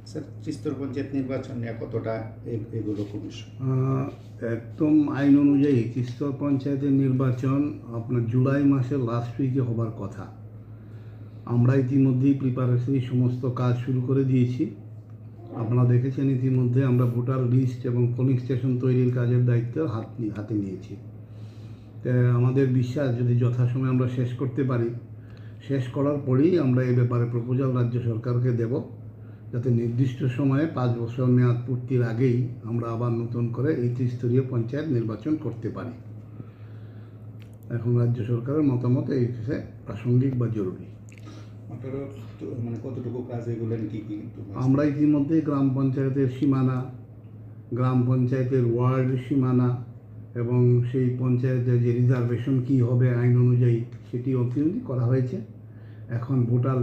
Sir ত্রিস্তর panchayat নির্বাচন নিয়ে কতটা এগুলো কমিশন? একদম আইন অনুযায়ী ত্রিস্তর পঞ্চায়েতের নির্বাচন আপনার জুলাই মাসের লাস্ট উইকে হবার কথা। আমরা ইতিমধ্যেই প্রিপারেশনি সমস্ত কাজ শুরু করে দিয়েছি। আপনারা দেখেছেন ইতিমধ্যে আমরা ভোটার লিস্ট এবং পোলিং স্টেশন তৈরির কাজের দায়িত্ব হাতে নিয়েছি। আমাদের বিশ্বাস যদি যথাসময়ে আমরা শেষ করতে পারি, শেষ করার পরেই আমরা এই ব্যাপারে প্রপোজাল রাজ্য সরকারকে দেব, যাতে নির্দিষ্ট সময়ে 5 বছর মেয়াদ পূর্তির আগেই আমরা আবার নতুন করে এই ত্রিস্তরীয় পঞ্চায়েত নির্বাচন করতে পারি। এখন রাজ্য সরকারের মতামত এই ক্ষেত্রে প্রাসঙ্গিক বা জরুরি। আপনারা মানে কতটুকু কাজ এগুলো কি কি? আমরা ইতিমধ্যে গ্রাম পঞ্চায়েতের সীমানা, গ্রাম পঞ্চায়েতের ওয়ার্ড সীমানা এবং সেই পঞ্চায়েতের যে রিজার্ভেশন কী হবে আইন অনুযায়ী সেটি অতিরিক্ত করা হয়েছে। এখন ভোটার